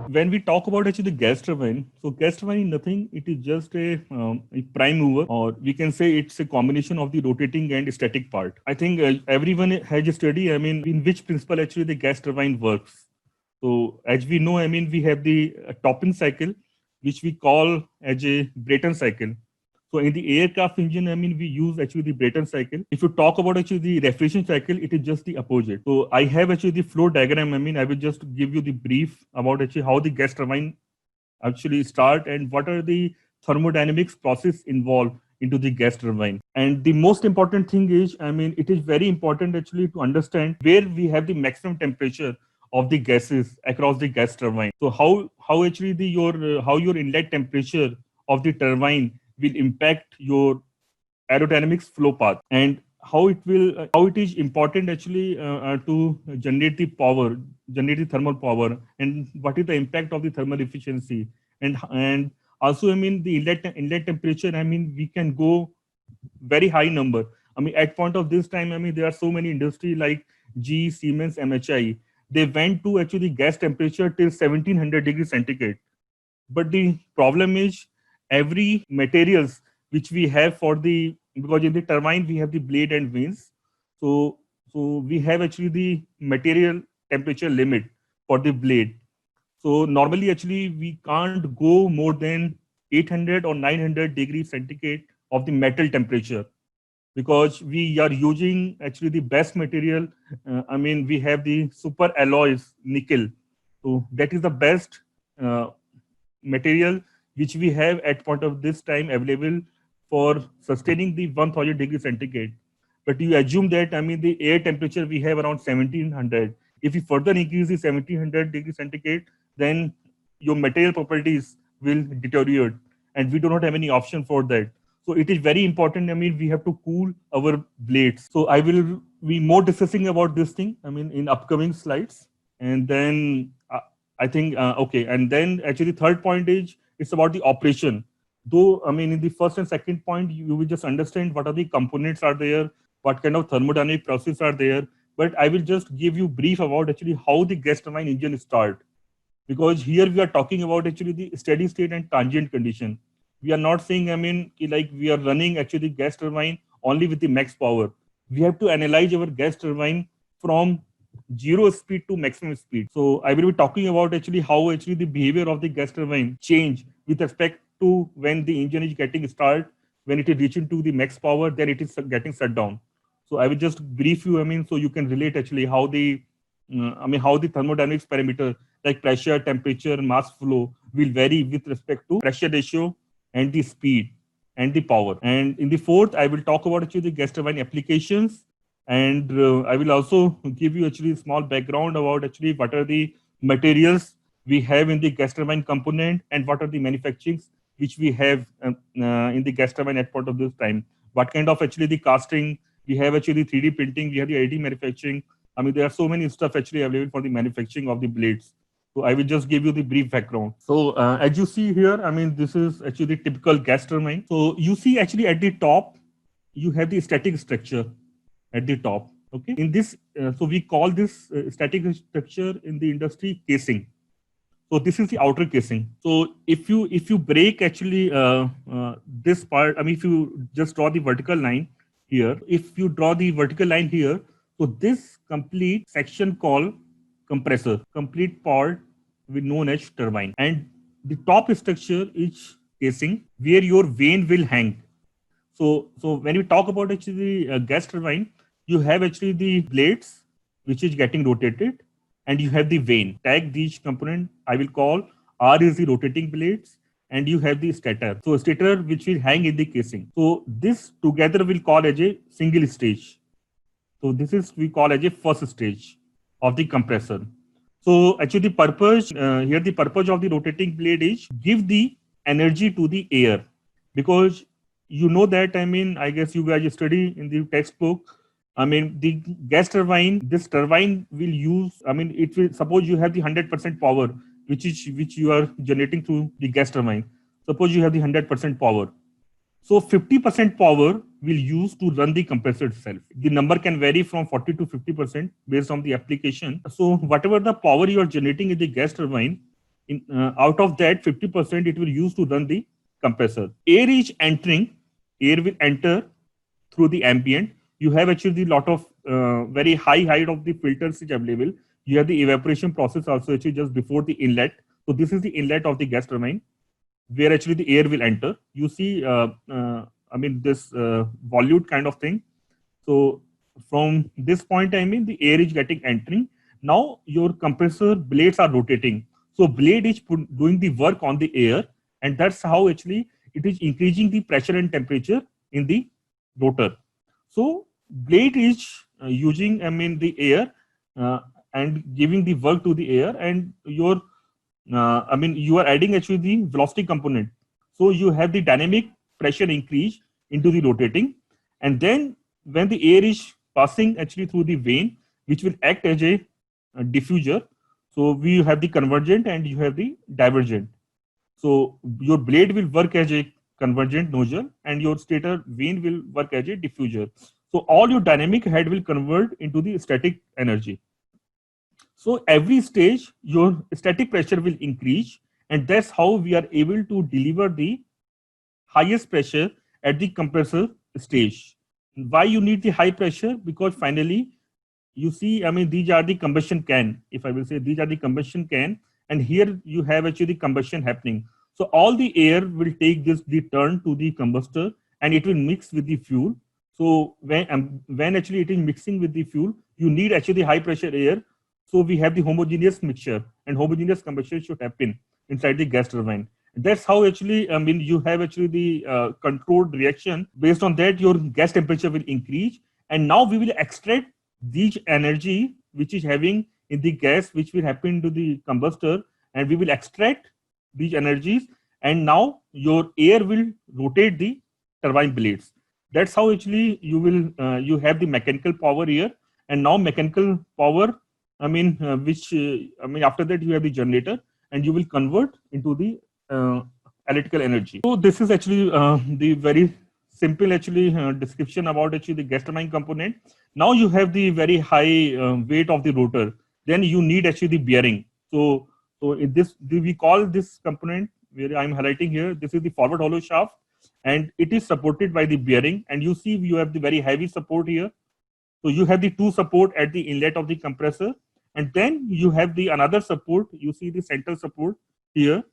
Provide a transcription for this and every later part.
When we talk about actually the gas turbine, so gas turbine is nothing. It is just a prime mover, or we can say it's a combination of the rotating and static part. I think everyone has a study. I mean, in which principle actually the gas turbine works. So as we know, I mean, we have the topping cycle, which we call as a Brayton cycle. So in the aircraft engine, I mean, we use actually the Brayton cycle. If you talk about actually the refrigeration cycle, it is just the opposite. So I have actually the flow diagram. I mean, I will just give you the brief about actually how the gas turbine actually start and what are the thermodynamics process involved into the gas turbine. And the most important thing is, I mean, it is very important actually to understand where we have the maximum temperature of the gases across the gas turbine. So how actually the your how your inlet temperature of the turbine will impact your aerodynamics flow path, and how it is important actually to generate the thermal power, and what is the impact of the thermal efficiency. And also, I mean, the inlet temperature, I mean, we can go very high number. I mean, at point of this time, I mean, there are so many industry like G, Siemens, MHI. They went to actually gas temperature till 1700 degrees centigrade. But the problem is every materials which we have for the, because in the turbine we have the blade and vanes. So we have actually the material temperature limit for the blade. So normally actually we can't go more than 800 or 900 degrees centigrade of the metal temperature, because we are using actually the best material. I mean, we have the super alloys nickel. So that is the best uh, material which we have at point of this time available for sustaining the 1000 degrees centigrade. But you assume that, I mean, the air temperature we have around 1700. If you further increase the 1700 degrees centigrade, then your material properties will deteriorate, and we do not have any option for that. So it is very important. I mean, we have to cool our blades. So I will be more discussing about this thing, I mean, in upcoming slides. And then I think okay. And then actually, third point is it's about the operation. Though, I mean, in the first and second point, you will just understand what are the components are there, what kind of thermodynamic process are there. But I will just give you brief about actually how the gas turbine engine start, because here we are talking about actually the steady state and transient condition. We are not saying, I mean, like we are running actually gas turbine only with the max power. We have to analyze our gas turbine from zero speed to maximum speed. So I will be talking about actually how actually the behavior of the gas turbine change with respect to when the engine is getting started, when it is reaching to the max power, then it is getting shut down. So I will just brief you, I mean, so you can relate actually how the how the thermodynamics parameter like pressure, temperature, mass flow will vary with respect to pressure ratio and the speed and the power. And in the fourth, I will talk about actually the gas turbine applications, and I will also give you actually a small background about actually what are the materials we have in the gas turbine component, and what are the manufacturings which we have in the gas turbine at point of this time. What kind of actually the casting we have, actually 3D printing, we have the AD manufacturing. I mean, there are so many stuff actually available for the manufacturing of the blades. So I will just give you the brief background. So as you see here, I mean, this is actually the typical gas turbine. So you see actually at the top, you have the static structure at the top. Okay. In this, so we call this static structure in the industry casing. So this is the outer casing. So if you break actually this part, I mean, if you just draw the vertical line here, if you draw the vertical line here, so this complete section called compressor, complete part we known as turbine, and the top structure is casing where your vane will hang. So when we talk about actually gas turbine, you have actually the blades which is getting rotated, and you have the vane. Tag these component I will call R is the rotating blades, and you have the stator. So stator which will hang in the casing. So this together will call as a single stage. So this is we call as a first stage of the compressor. So actually the purpose here, the purpose of the rotating blade is give the energy to the air, because you know that, I mean, I guess you guys study in the textbook. I mean, the gas turbine, this turbine will use, I mean, it will, suppose you have the 100% power, which you are generating through the gas turbine. Suppose you have the 100% power. So 50% power will use to run the compressor itself. The number can vary from 40 to 50% based on the application. So whatever the power you are generating in the gas turbine, Out of that 50% it will use to run the compressor. Air is entering, air will enter through the ambient. You have actually a lot of very high height of the filters is available. You have the evaporation process also actually just before the inlet. So this is the inlet of the gas turbine where actually the air will enter. You see, this volute kind of thing. So from this point, the air is getting entering. Now your compressor blades are rotating. So blade is doing the work on the air, and that's how actually it is increasing the pressure and temperature in the rotor. So blade is using, the air and giving the work to the air, and your you are adding actually the velocity component. So you have the dynamic pressure increase into the rotating, and then when the air is passing actually through the vane, which will act as a diffuser. So we have the convergent and you have the divergent. So your blade will work as a convergent nozzle and your stator vane will work as a diffuser. So all your dynamic head will convert into the static energy. So every stage, your static pressure will increase, and that's how we are able to deliver the highest pressure at the compressor stage. Why you need the high pressure? Because finally, you see, these are the combustion can. If I will say these are the combustion can, and here you have actually the combustion happening. So all the air will take the turn to the combustor, and it will mix with the fuel. So when actually it is mixing with the fuel, you need actually high pressure air. So we have the homogeneous mixture, and homogeneous combustion should happen inside the gas turbine. That's how actually, you have actually the controlled reaction. Based on that, your gas temperature will increase. And now we will extract this energy, which is having in the gas, which will happen to the combustor, and we will extract these energies. And now your air will rotate the turbine blades. That's how actually you have the mechanical power here. And now mechanical power, after that you have the generator, and you will convert into the electrical energy. So this is actually the very simple actually description about actually the gas turbine component. Now you have the very high weight of the rotor. Then you need actually the bearing. So in this, we call this component where I'm highlighting here, this is the forward hollow shaft, and it is supported by the bearing. And you see you have the very heavy support here. So you have the two support at the inlet of the compressor, and then you have the another support. You see the central support here,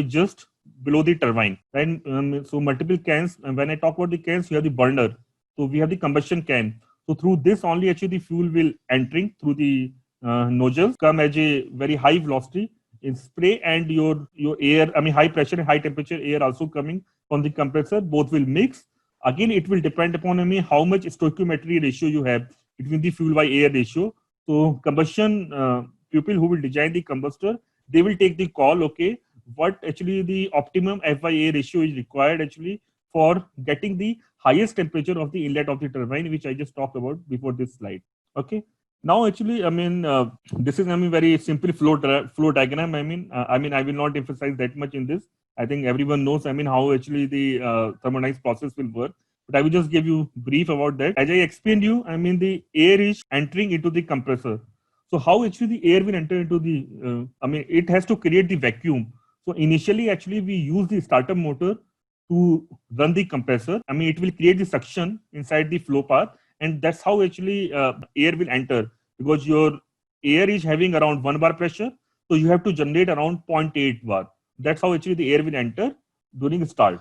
just below the turbine. And so multiple cans. And when I talk about the cans, you have the burner. So we have the combustion can. So through this only actually the fuel will entering through the nozzles, come as a very high velocity in spray, and your air, high pressure and high temperature air also coming from the compressor. Both will mix. Again, it will depend upon how much stoichiometry ratio you have between the fuel by air ratio. So combustion people who will design the combustor, they will take the call, okay, what actually the optimum F by A ratio is required actually for getting the highest temperature of the inlet of the turbine, which I just talked about before this slide. Okay. Now, actually, this is very simple flow diagram. I will not emphasize that much in this. I think everyone knows, how actually the thermodynamics process will work. But I will just give you brief about that. As I explained you, the air is entering into the compressor. So how actually the air will enter into the, it has to create the vacuum. So initially, actually, we use the starter motor to run the compressor. It will create the suction inside the flow path. And that's how actually air will enter, because your air is having around 1 bar pressure. So you have to generate around 0.8 bar. That's how actually the air will enter during the start.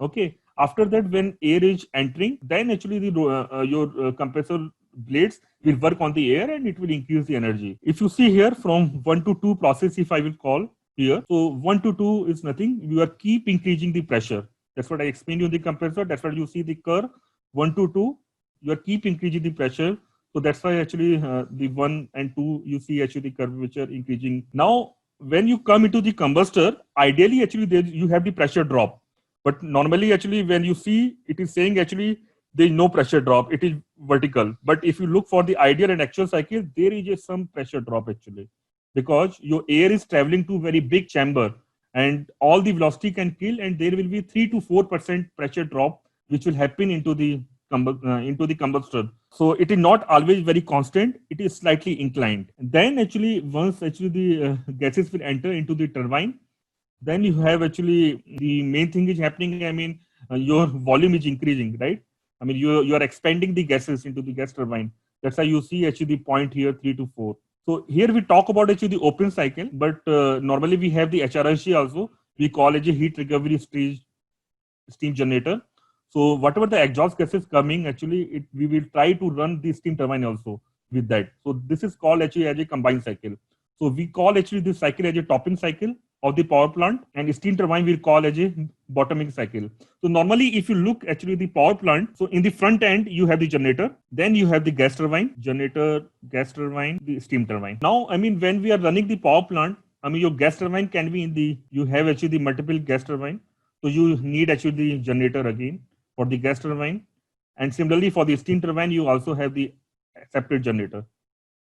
Okay. After that, when air is entering, then actually your compressor blades will work on the air and it will increase the energy. If you see here from 1 to 2 process, if I will call here, so 1 to 2 is nothing. You are keep increasing the pressure. That's what I explained you in the compressor. That's what you see the curve 1 to 2. You are keep increasing the pressure. So that's why actually the 1 and 2, you see actually the curvature increasing. Now, when you come into the combustor, ideally actually you have the pressure drop. But normally actually when you see, it is saying actually there is no pressure drop. It is vertical. But if you look for the ideal and actual cycle, there is some pressure drop actually. Because your air is traveling to very big chamber and all the velocity can kill, and there will be 3 to 4% pressure drop which will happen into the combustor. So it is not always very constant. It is slightly inclined. Then actually, once actually the gases will enter into the turbine, then you have actually the main thing is happening. I mean, your volume is increasing, right? I mean, you are expanding the gases into the gas turbine. That's why you see actually the point here 3 to 4. So here we talk about actually the open cycle, but normally we have the HRSG also. We call it a heat recovery steam generator. So whatever the exhaust gases coming, actually, we will try to run the steam turbine also with that. So this is called actually as a combined cycle. So we call actually this cycle as a topping cycle of the power plant, and steam turbine we'll call as a bottoming cycle. So normally, if you look actually the power plant, so in the front end you have the generator, then you have the gas turbine, generator, gas turbine, the steam turbine. Now, I mean, when we are running the power plant, I mean, your gas turbine can be in the, you have actually the multiple gas turbine. So you need actually the generator again for the gas turbine. And similarly for the steam turbine, you also have the separate generator.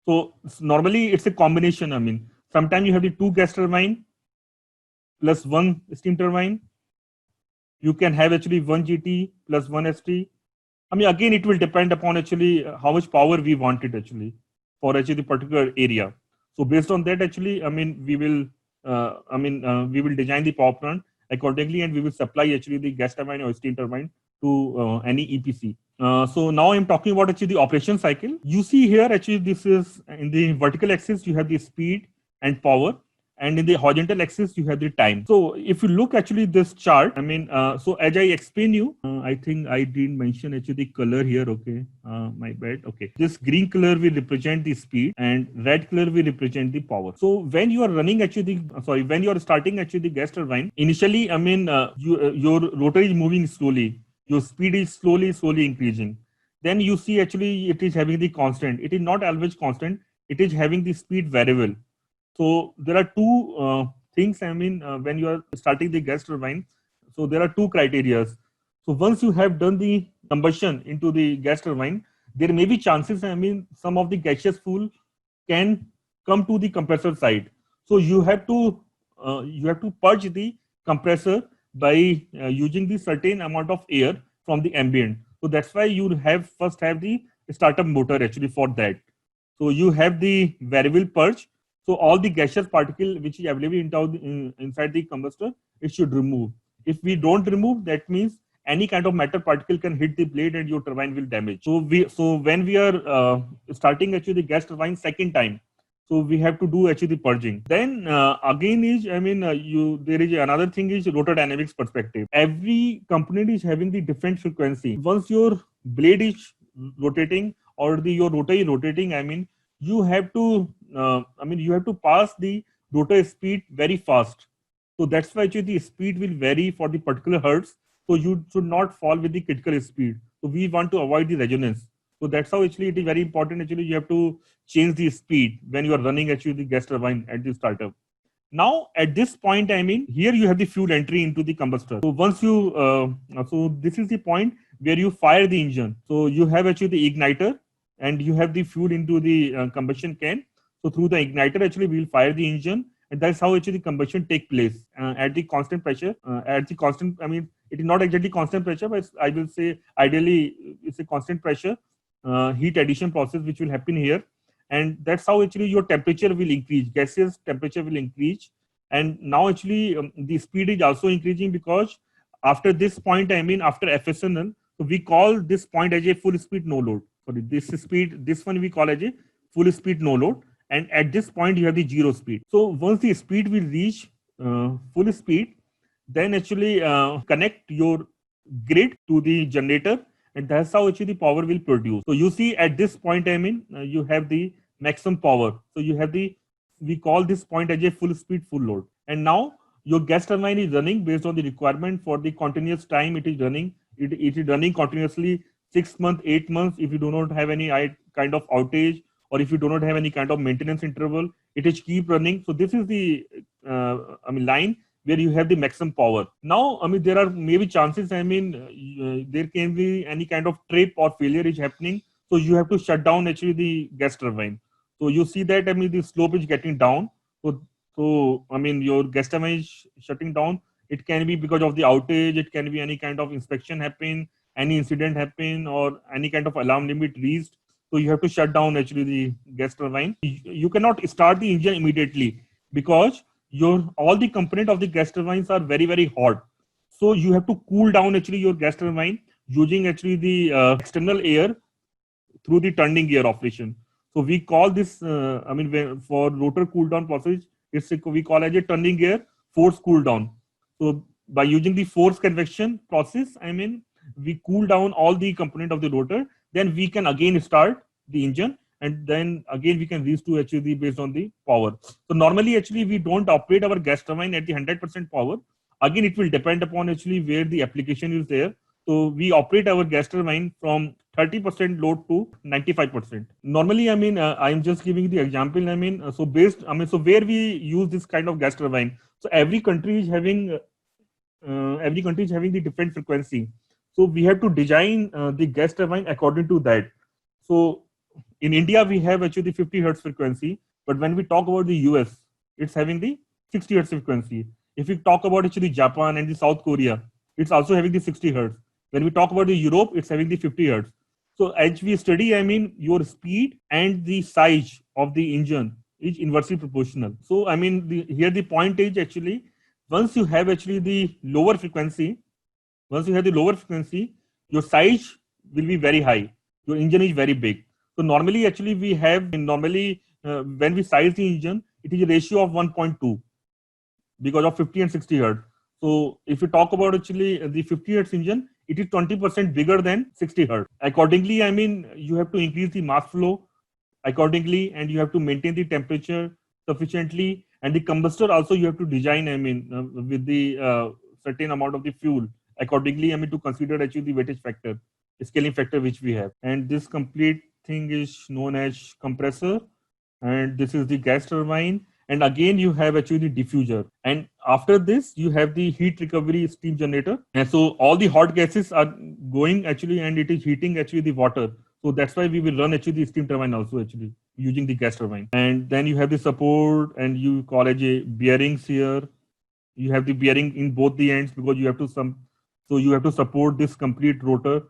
So normally it's a combination. I mean, sometimes you have the two gas turbine plus one steam turbine. You can have actually one GT plus one ST. I mean, again, it will depend upon actually how much power we want it actually for actually the particular area. So based on that, actually, I mean, we will design the power plant accordingly, and we will supply actually the gas turbine or steam turbine to any EPC. So now I'm talking about actually the operation cycle. You see here, actually, this is in the vertical axis, you have the speed and power, and in the horizontal axis you have the time. So if you look actually this chart, I mean, so as I explain you, I think I didn't mention actually the color here. Okay, my bad. Okay, this green color will represent the speed and red color will represent the power. So when you are running actually when you are starting actually the gas turbine, initially, I mean, your rotor is moving slowly, your speed is slowly increasing. Then you see actually it is having the constant. It is not always constant. It is having the speed variable. So there are two things. I mean, when you are starting the gas turbine, so there are two criteria. So once you have done the combustion into the gas turbine, there may be chances. I mean, some of the gaseous fuel can come to the compressor side. So you have to purge the compressor by using the certain amount of air from the ambient. So that's why you have first have the startup motor actually for that. So you have the variable purge. So all the gaseous particle which is available inside the combustor, it should remove. If we don't remove, that means any kind of metal particle can hit the blade and your turbine will damage. So when we are starting actually the gas turbine second time, so we have to do actually the purging. Then again is, I mean, there is another thing is rotor dynamics perspective. Every component is having the different frequency. Once your blade is rotating or your rotor is rotating, I mean, you have to you have to pass the rotor speed very fast. So that's why actually the speed will vary for the particular hertz. So you should not fall with the critical speed. So we want to avoid the resonance. So that's how actually it is very important. Actually, you have to change the speed when you are running actually the gas turbine at the startup. Now at this point, I mean, here you have the fuel entry into the combustor. So once you so this is the point where you fire the engine. So you have actually the igniter and you have the fuel into the combustion can. So through the igniter, actually we will fire the engine, and that's how actually the combustion take place at the constant pressure. At the constant, I mean, it is not exactly constant pressure, but I will say ideally it's a constant pressure heat addition process which will happen here, and that's how actually your temperature will increase. Gaseous temperature will increase, and now actually the speed is also increasing because after this point, I mean, after FSNL, so we call this point as a full speed no load. Sorry, this one we call as a full speed no load, and at this point you have the zero speed. So once the speed will reach full speed, then actually connect your grid to the generator, and that's how actually the power will produce. So you see at this point, I mean, you have the maximum power. So you have we call this point as a full speed full load, and now your gas turbine is running based on the requirement for the continuous time it is running. It is running continuously 6 months, 8 months. If you do not have any kind of outage, or if you do not have any kind of maintenance interval, it is keep running. So this is the line where you have the maximum power. Now, I mean, there are maybe chances. I mean, there can be any kind of trip or failure is happening. So you have to shut down actually the gas turbine. So you see that, I mean, the slope is getting down. So I mean, your gas turbine is shutting down. It can be because of the outage. It can be any kind of inspection happen. any incident happen or any kind of alarm limit reached, so you have to shut down actually the gas turbine. You cannot start the engine immediately because your all the component of the gas turbines are very very hot. So you have to cool down actually your gas turbine using actually the external air through the turning gear operation. So we call this, for rotor cool down process, we call as a turning gear force cool down. So by using the force convection process, we cool down all the component of the rotor, then we can again start the engine, and then again we can reach to actually based on the power. So normally actually we don't operate our gas turbine at the 100% power. Again, it will depend upon actually where the application is there. So we operate our gas turbine from 30% load to 95%. Normally, I'm just giving the example. So where we use this kind of gas turbine. So every country is having the different frequency. So we have to design the gas turbine according to that. So in India, we have actually 50 hertz frequency, but when we talk about the US, it's having the 60 hertz frequency. If we talk about actually Japan and the South Korea, it's also having the 60 hertz. When we talk about the Europe, it's having the 50 hertz. So as we study, your speed and the size of the engine is inversely proportional. So here the point is actually once you have actually the lower frequency, your size will be very high. Your engine is very big. So normally actually when we size the engine, it is a ratio of 1.2 because of 50 and 60 hertz. So if you talk about actually the 50 hertz engine, it is 20% bigger than 60 hertz. Accordingly, you have to increase the mass flow accordingly, and you have to maintain the temperature sufficiently. And the combustor also you have to design, with the certain amount of the fuel accordingly, to consider actually the weightage factor, the scaling factor which we have. And this complete thing is known as compressor. And this is the gas turbine. And again, you have actually the diffuser. And after this, you have the heat recovery steam generator. And so all the hot gases are going actually, and it is heating actually the water. So that's why we will run actually the steam turbine also actually using the gas turbine. And then you have the support, and you call it a bearings here. You have the bearing in both the ends because you have to support this complete rotor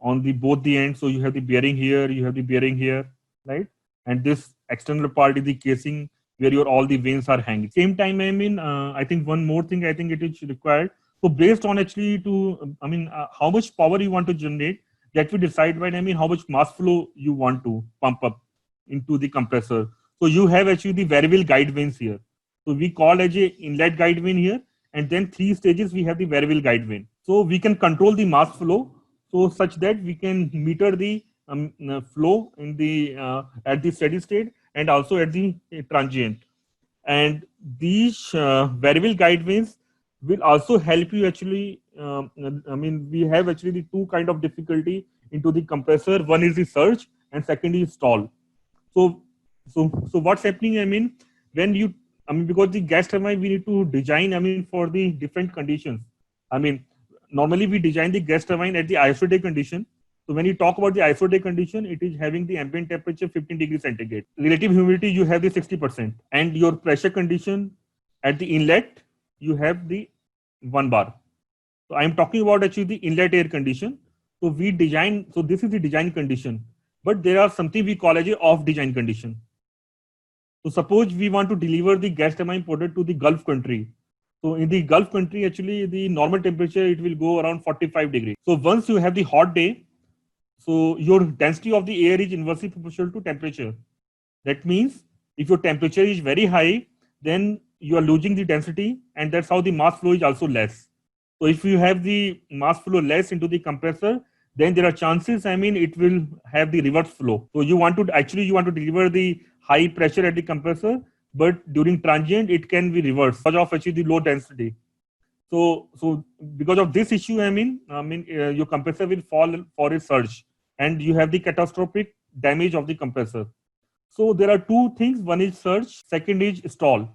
on the both the ends. So you have the bearing here, you have the bearing here, right? And this external part is the casing where your all the vanes are hanging. Same time, I think one more thing I think it is required. So based on actually how much power you want to generate, that will decide when how much mass flow you want to pump up into the compressor. So you have actually the variable guide vanes here. So we call as a inlet guide vane here, and then 3 stages we have the variable guide vane. So we can control the mass flow so such that we can meter the flow in the at the steady state and also at the transient. And these variable guide vanes will also help you actually. We have actually the two kind of difficulty into the compressor. One is the surge, and second is stall. So what's happening? When you because the gas turbine we need to design for the different conditions. Normally we design the gas turbine at the isostatic condition. So when you talk about the isostatic condition, it is having the ambient temperature 15 degrees centigrade. Relative humidity, you have the 60%. And your pressure condition at the inlet, you have the 1 bar. So I'm talking about actually the inlet air condition. So this is the design condition. But there are something we call as a off design condition. So suppose we want to deliver the gas turbine product to the Gulf country. So in the Gulf country, actually the normal temperature, it will go around 45 degrees. So once you have the hot day, so your density of the air is inversely proportional to temperature. That means if your temperature is very high, then you are losing the density, and that's how the mass flow is also less. So if you have the mass flow less into the compressor, then there are chances, it will have the reverse flow. So you want to deliver the high pressure at the compressor, but during transient, it can be reversed because of actually the low density. So because of this issue, your compressor will fall for a surge, and you have the catastrophic damage of the compressor. So there are two things. One is surge, second is stall.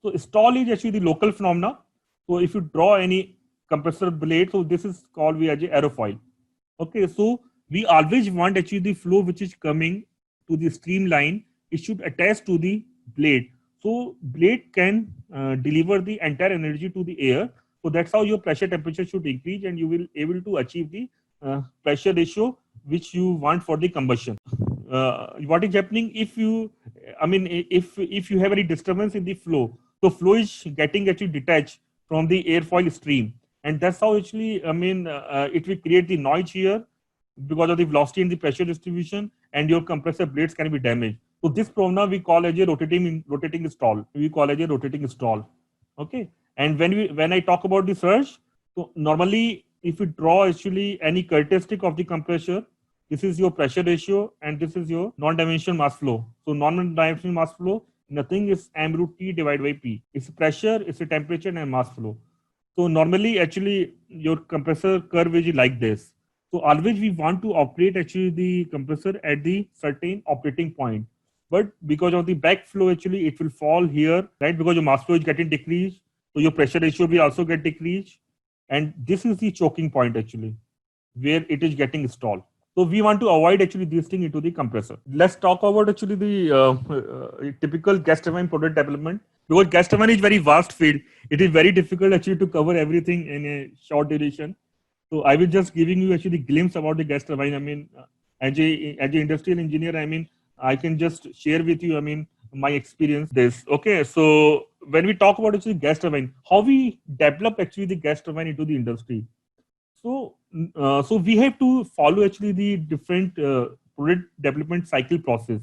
So stall is actually the local phenomena. So if you draw any compressor blade, so this is called as aerofoil. Okay, so we always want actually the flow which is coming to the streamline, it should attach to the blade. So blade can deliver the entire energy to the air. So that's how your pressure temperature should increase, and you will able to achieve the pressure ratio which you want for the combustion. What is happening if you, I mean, if you have any disturbance in the flow, so flow is getting actually detached from the airfoil stream, and that's how actually, I mean, it will create the noise here because of the velocity and the pressure distribution, and your compressor blades can be damaged. So this phenomena we call as a rotating stall. We call as a rotating stall. Okay. And when I talk about the surge, so normally if you draw actually any characteristic of the compressor, this is your pressure ratio and this is your non-dimensional mass flow. So non-dimensional mass flow, nothing is m root t divided by p. It's pressure, it's a temperature and mass flow. So normally actually your compressor curve is like this. So always we want to operate actually the compressor at the certain operating point. But because of the backflow, actually it will fall here, right? Because your mass flow is getting decreased. So your pressure ratio will also get decreased. And this is the choking point actually, where it is getting stalled. So we want to avoid actually this thing into the compressor. Let's talk about actually the typical gas turbine product development. Because gas turbine is very vast field, it is very difficult actually to cover everything in a short duration. So I will just giving you actually glimpse about the gas turbine. I mean, as a industrial engineer, I mean, I can just share with you, I mean, my experience. This okay. So when we talk about actually gas turbine, how we develop actually the gas turbine into the industry. So we have to follow actually the different product development cycle process.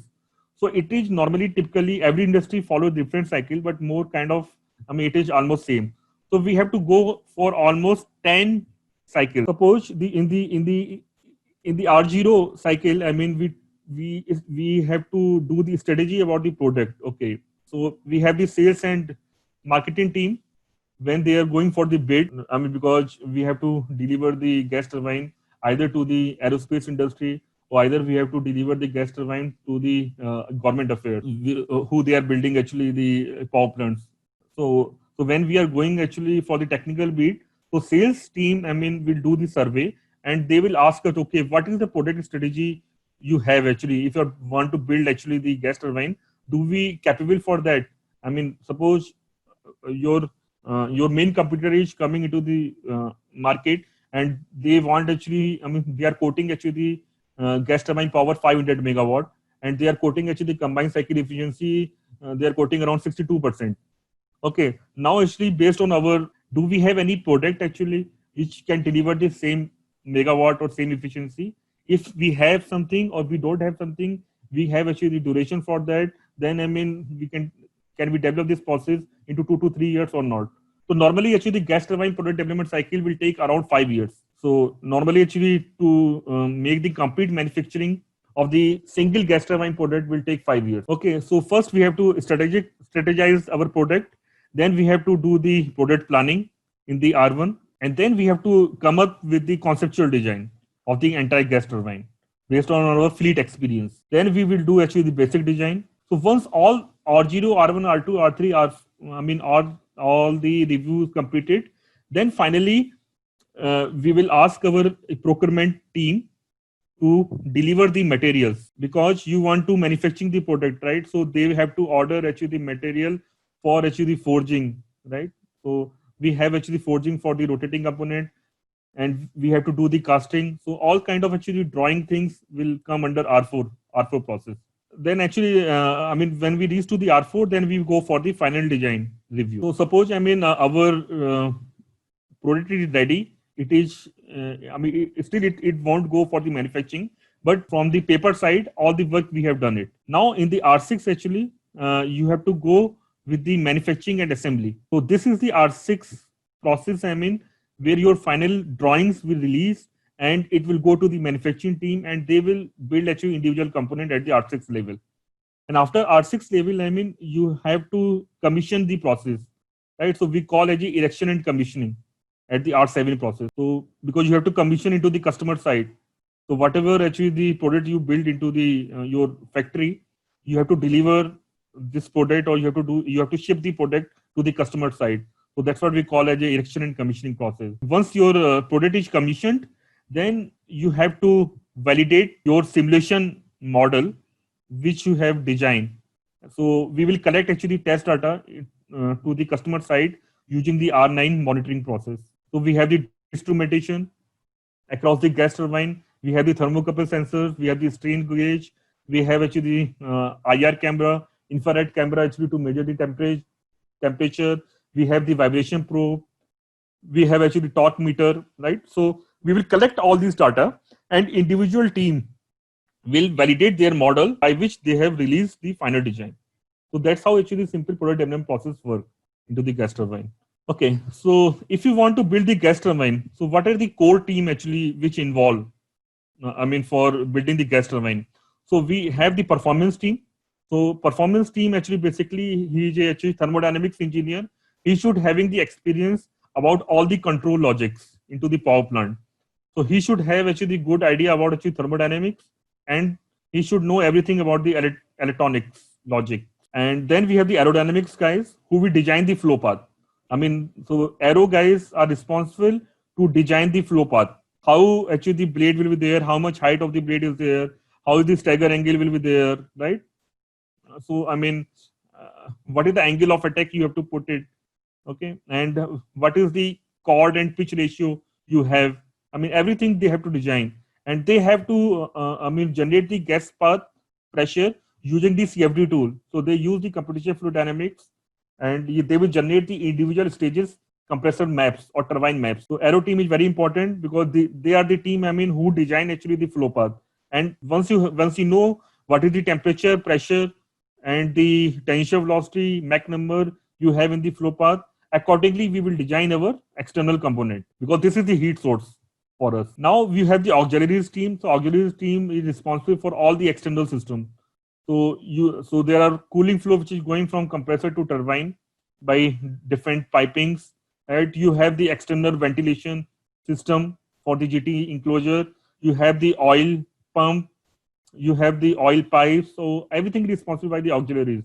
So it is normally typically every industry follow different cycle, but more kind of, I mean, it is almost same. So we have to go for almost 10 cycles. Suppose in the R0 cycle, I mean, we have to do the strategy about the product. Okay, so we have the sales and marketing team when they are going for the bid. I mean, because we have to deliver the gas turbine either to the aerospace industry or either we have to deliver the gas turbine to the government affairs, who they are building actually the power plants. So when we are going actually for the technical bid, so sales team, I mean, will do the survey and they will ask us, okay, what is the product strategy you have actually? If you want to build actually the gas turbine, do we capable for that? I mean, suppose your main competitor is coming into the market and they want actually, I mean, they are quoting actually the gas turbine power 500 megawatt and they are quoting actually the combined cycle efficiency, they are quoting around 62%. Okay, now actually based on our, do we have any product actually which can deliver the same megawatt or same efficiency? If we have something or we don't have something, we have actually the duration for that, then I mean, we can we develop this process into 2 to 3 years or not? So normally actually the gas turbine product development cycle will take around 5 years. So normally actually to make the complete manufacturing of the single gas turbine product will take 5 years. Okay, so first we have to strategize our product. Then we have to do the product planning in the R1, and then we have to come up with the conceptual design of the entire gas turbine based on our fleet experience. Then we will do actually the basic design. So once all R0, R1, R2, R3 are, I mean, all the reviews completed, then finally we will ask our procurement team to deliver the materials, because you want to manufacturing the product, right? So they have to order actually the material for actually forging, right? So we have actually forging for the rotating component and we have to do the casting. So all kind of actually drawing things will come under R4 process. Then actually, I mean, when we reach to the R4, then we go for the final design review. So suppose, I mean, our product is ready. It is, I mean, it won't go for the manufacturing, but from the paper side, all the work we have done it. Now in the R6, actually, you have to go with the manufacturing and assembly. So this is the R6 process, I mean, where your final drawings will release and it will go to the manufacturing team and they will build actually individual component at the R6 level. And after R6 level, I mean, you have to commission the process, right? So we call it erection and commissioning at the R7 process. So because you have to commission into the customer side. So whatever actually the product you build into the your factory, you have to deliver this product or you have to ship the product to the customer side. So that's what we call as a erection and commissioning process. Once your product is commissioned, then you have to validate your simulation model which you have designed. So we will collect actually test data to the customer side using the R9 monitoring process. So we have the instrumentation across the gas turbine. We have the thermocouple sensors, we have the strain gauge, we have actually the IR camera, infrared camera actually to measure the temperature. We have the vibration probe, we have actually torque meter, right? So we will collect all these data, and individual team will validate their model by which they have released the final design. So that's how actually simple product development process work into the gas turbine. Okay, so if you want to build the gas turbine, so what are the core team actually which involve? For building the gas turbine. So we have the performance team. So performance team actually basically he is actually thermodynamics engineer. He should having the experience about all the control logics into the power plant. So he should have actually good idea about actually thermodynamics, and he should know everything about the electronics logic. And then we have the aerodynamics guys who will design the flow path. So aero guys are responsible to design the flow path. How actually the blade will be there, how much height of the blade is there, how the stagger angle will be there, right? So what is the angle of attack you have to put it, okay? And what is the chord and pitch ratio you have? Everything they have to design, and they have to generate the gas path pressure using the CFD tool. So they use the computational fluid dynamics, and they will generate the individual stages compressor maps or turbine maps. So aero team is very important because they are the team who design actually the flow path. And once you know what is the temperature, pressure, and the tensile velocity, Mach number you have in the flow path, accordingly we will design our external component, because this is the heat source for us. Now we have the auxiliaries team. So auxiliaries team is responsible for all the external system. So there are cooling flow which is going from compressor to turbine by different pipings. Right? You have the external ventilation system for the GT enclosure. You have the oil pump. You have the oil pipes. So everything is responsible by the auxiliaries.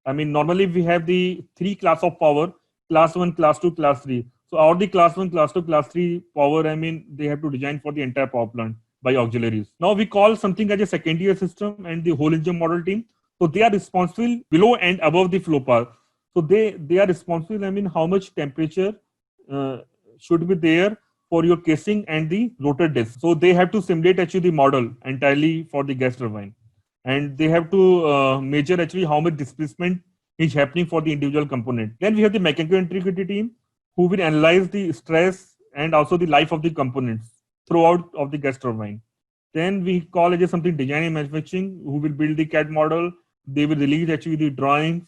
Normally we have the three class of power: class 1, class 2, class 3. So all the class 1, class 2, class 3 power, they have to design for the entire power plant by auxiliaries. Now we call something as a second tier system and the whole engine model team. So they are responsible below and above the flow path. So they are responsible, how much temperature should be there for your casing and the rotor disc. So they have to simulate actually the model entirely for the gas turbine. And they have to measure actually how much displacement is happening for the individual component. Then we have the mechanical integrity team who will analyze the stress and also the life of the components throughout of the gas turbine. Then we call it something design and manufacturing, who will build the CAD model. They will release actually the drawings,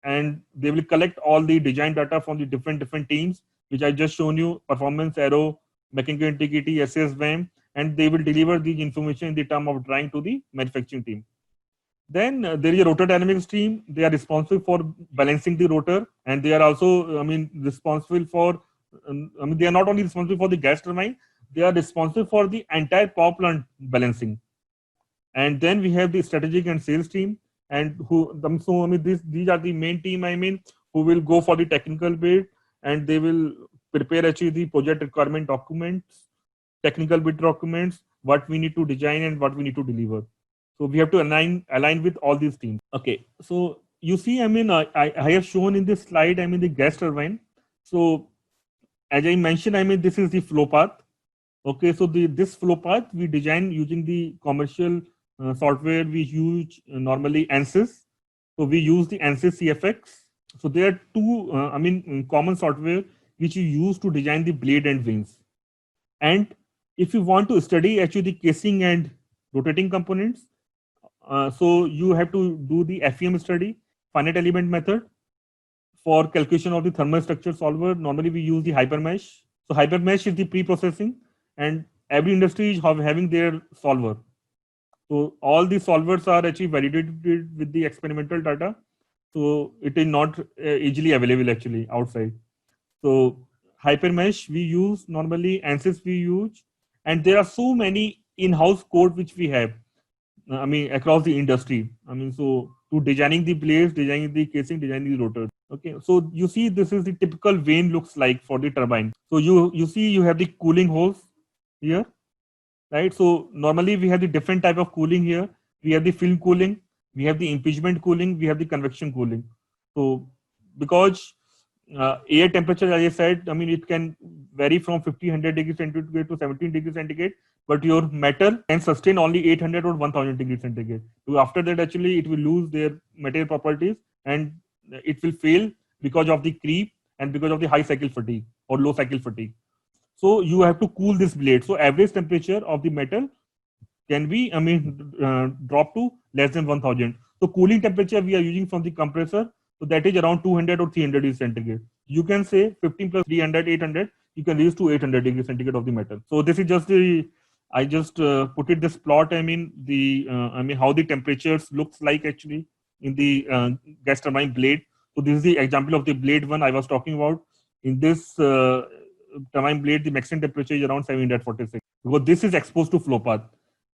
and they will collect all the design data from the different teams, which I just shown you: performance, aero, mechanical integrity, SAS, WAM, and they will deliver the information in the term of drawing to the manufacturing team. Then there is a rotor dynamics team. They are responsible for balancing the rotor, and they are also, responsible for. They are not only responsible for the gas turbine; they are responsible for the entire power plant balancing. And then we have the strategic and sales team, and these are the main team. Who will go for the technical bid, and they will prepare actually the project requirement documents, technical bid documents, what we need to design and what we need to deliver. So we have to align with all these teams. Okay, so you see, I have shown in this slide, the gas turbine. So as I mentioned, this is the flow path. Okay, so this flow path we design using the commercial software. We use normally ANSYS. So we use the ANSYS CFX. So there are two, common software which you use to design the blade and wings. And if you want to study actually the casing and rotating components, so you have to do the FEM study, finite element method. For calculation of the thermal structure solver, normally we use the HyperMesh. So HyperMesh is the pre-processing, and every industry is having their solver. So all the solvers are actually validated with the experimental data. So it is not easily available actually outside. So HyperMesh we use, normally ANSYS we use, and there are so many in-house code which we have. Across the industry. So to designing the blades, designing the casing, designing the rotor. Okay, so you see, this is the typical vane looks like for the turbine. So you see, you have the cooling holes here, right? So normally we have the different type of cooling here. We have the film cooling, we have the impeachment cooling, we have the convection cooling. So because air temperature, as I said, I mean, it can vary from 1,500 degrees centigrade to 17 degrees centigrade, but your metal can sustain only 800 or 1,000 degrees centigrade. So after that, actually, it will lose their material properties and it will fail because of the creep and because of the high cycle fatigue or low cycle fatigue. So you have to cool this blade. So average temperature of the metal can be, I mean, drop to less than 1,000. So cooling temperature we are using from the compressor, so that is around 200 or 300 degrees centigrade. You can say 15 plus 300, 800, you can reach to 800 degrees centigrade of the metal. So this is just the, I just put it this plot. I mean, I mean, how the temperatures looks like actually in the gas turbine blade. So this is the example of the blade one I was talking about. In this turbine blade, the maximum temperature is around 746 because this is exposed to flow path.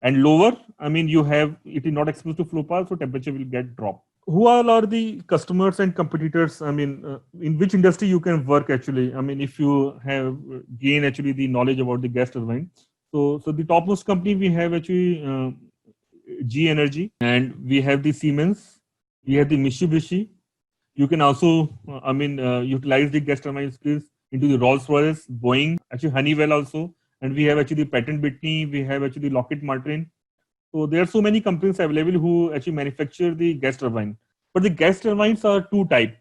And lower, I mean, you have, it is not exposed to flow path, so temperature will get dropped. Who all are the customers and competitors? I mean, in which industry you can work actually? I mean, if you have gained actually the knowledge about the gas turbine. So the topmost company we have actually G Energy, and we have the Siemens, we have the Mitsubishi. You can also, utilize the gas turbine skills into the Rolls-Royce, Boeing, actually Honeywell also, and we have actually Pratt& Whitney, we have actually Lockheed Martin. So there are so many companies available who actually manufacture the gas turbine. But the gas turbines are two type.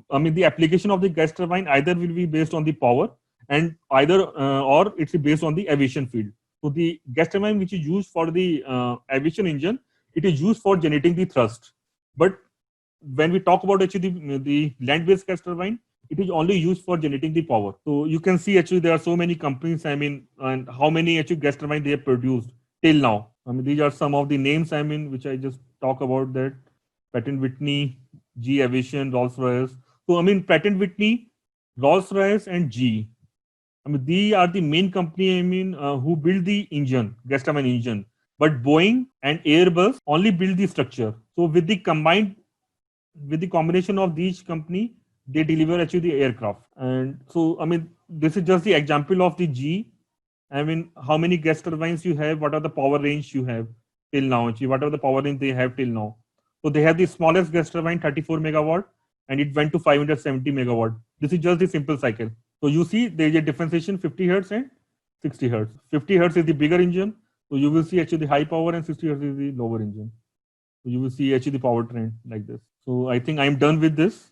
I mean, the application of the gas turbine either will be based on the power and either or it's based on the aviation field. So the gas turbine which is used for the aviation engine, it is used for generating the thrust. But when we talk about actually the land-based gas turbine, it is only used for generating the power. So you can see actually there are so many companies, I mean, and how many actually gas turbine they have produced till now. I mean, these are some of the names, I mean, which I just talk about that. Pratt& Whitney, G Aviation, Rolls-Royce. So, I mean, Pratt& Whitney, Rolls-Royce and G. I mean, they are the main company, I mean, who build the engine, gas turbine engine. But Boeing and Airbus only build the structure. So with the combination of these company, they deliver actually the aircraft. And so, I mean, this is just the example of the G. I mean, how many gas turbines you have? What are the power range you have till now? Actually, what are the power range they have till now? So they have the smallest gas turbine, 34 megawatt, and it went to 570 megawatt. This is just the simple cycle. So you see, there is a differentiation 50 hertz and 60 hertz. 50 hertz is the bigger engine. So you will see actually the high power, and 60 hertz is the lower engine. So you will see actually the power trend like this. So I think I'm done with this.